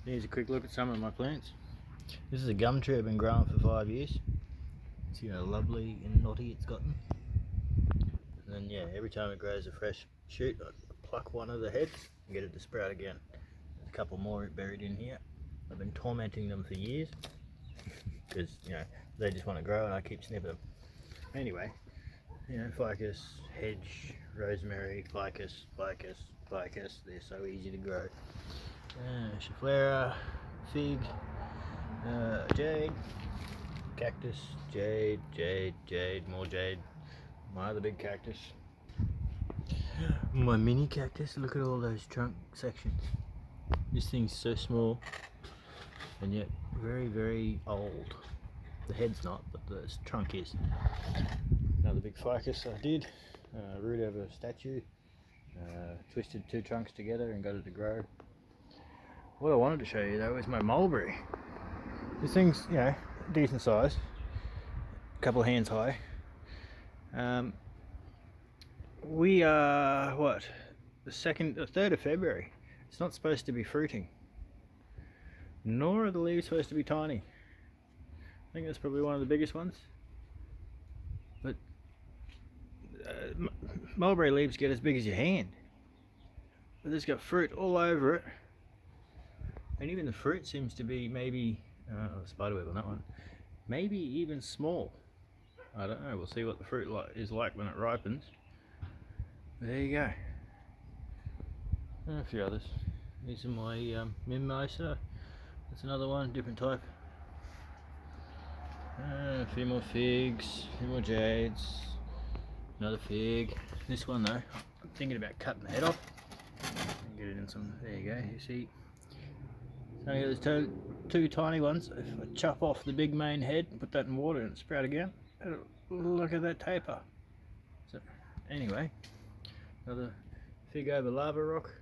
Here's a quick look at some of my plants. This is a gum tree I've been growing for 5 years. See how lovely and knotty it's gotten. And then yeah, every time it grows a fresh shoot, I pluck one of the heads and get it to sprout again. There's a couple more buried in here. I've been tormenting them for years because you know they just want to grow and I keep snipping them. Anyway, you know, ficus, hedge, rosemary, ficus, ficus, ficus. They're so easy to grow. Schefflera, fig, jade, cactus, jade, jade, jade, more jade. My other big cactus. My mini cactus. Look at all those trunk sections. This thing's so small and yet very, very old. The head's not, but the trunk is. Another big ficus I did. Root over a statue. Twisted 2 trunks together and got it to grow. What I wanted to show you though is my mulberry. This thing's, you know, decent size, a couple of hands high. We are what, the 3rd of February. It's not supposed to be fruiting, nor are the leaves supposed to be tiny. I think that's probably one of the biggest ones. But mulberry leaves get as big as your hand, but it's got fruit all over it. And even the fruit seems to be maybe, spiderweb on that one, maybe even small. I don't know, we'll see what the fruit is like when it ripens. There you go. And a few others. These are my mimosa. That's another one, different type. A few more figs, a few more jades, another fig. This one though, I'm thinking about cutting the head off. Get it in some, there you go, you see. So there's two tiny ones. If I chop off the big main head, put that in water and sprout again, look at that taper. So anyway, another fig over lava rock.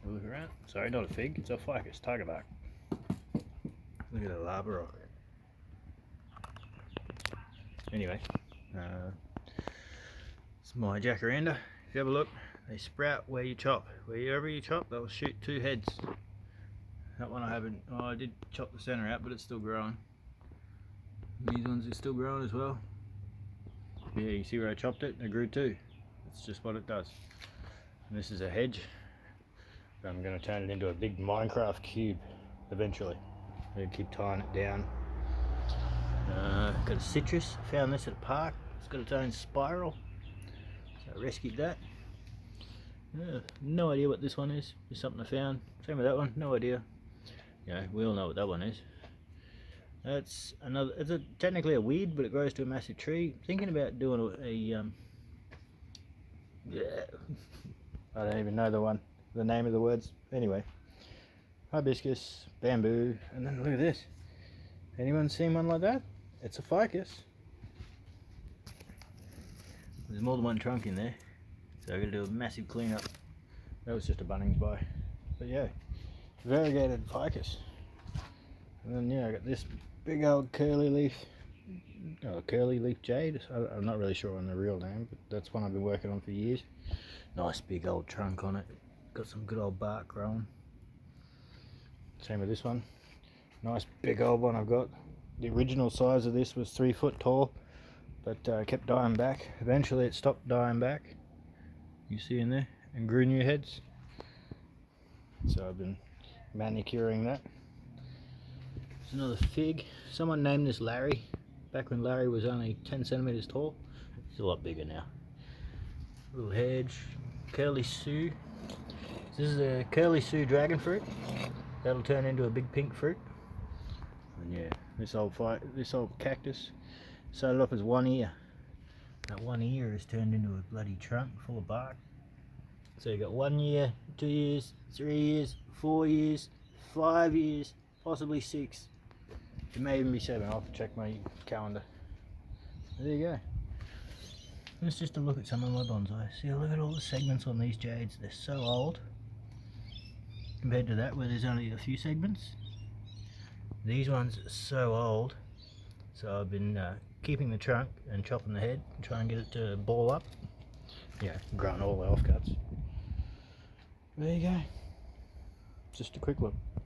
Look around. Sorry, not a fig, it's a ficus, tiger bark. Look at the lava rock. Anyway, it's my jacaranda. If you have a look, they sprout where you chop. Wherever you chop, they'll shoot 2 heads. That one I haven't, I did chop the center out, but it's still growing. These ones are still growing as well. Yeah, you see where I chopped it? It grew 2. It's just what it does. And this is a hedge. I'm going to turn it into a big Minecraft cube eventually. I'm going to keep tying it down. Got a citrus. Found this at a park. It's got its own spiral. So I rescued that. No idea what this one is. Just something I found. Same with that one. No idea. You know, we all know what that one is. That's another. It's technically a weed, but it grows to a massive tree. Thinking about doing I don't even know the name of the words. Anyway, hibiscus, bamboo, and then look at this. Anyone seen one like that? It's a ficus. There's more than one trunk in there, so I'm gonna do a massive cleanup. That was just a Bunnings buy, but yeah, variegated ficus. And then yeah, I got this big old curly leaf jade. I'm not really sure on the real name, but that's one I've been working on for years. Nice big old trunk on it. Got some good old bark growing. Same with this one. Nice big old one I've got. The original size of this was 3 foot tall, but kept dying back. Eventually it stopped dying back. You see in there, and grew new heads. So I've been manicuring that. There's another fig. Someone named this Larry. Back when Larry was only 10 centimeters tall. He's a lot bigger now. Little hedge. Curly Sue. This is a Curly Sue dragon fruit. That'll turn into a big pink fruit. And yeah, this old cactus started off as one ear. That one ear has turned into a bloody trunk full of bark. So you got 1 year, 2 years, 3 years, 4 years, 5 years, possibly 6. It may even be 7. I'll have to check my calendar. There you go. Let's just a look at some of my bonsai. See, look at all the segments on these jades. They're so old compared to that where there's only a few segments. These ones are so old, so I've been keeping the trunk and chopping the head and trying to get it to ball up. Yeah, growing all the offcuts. There you go. Just a quick look.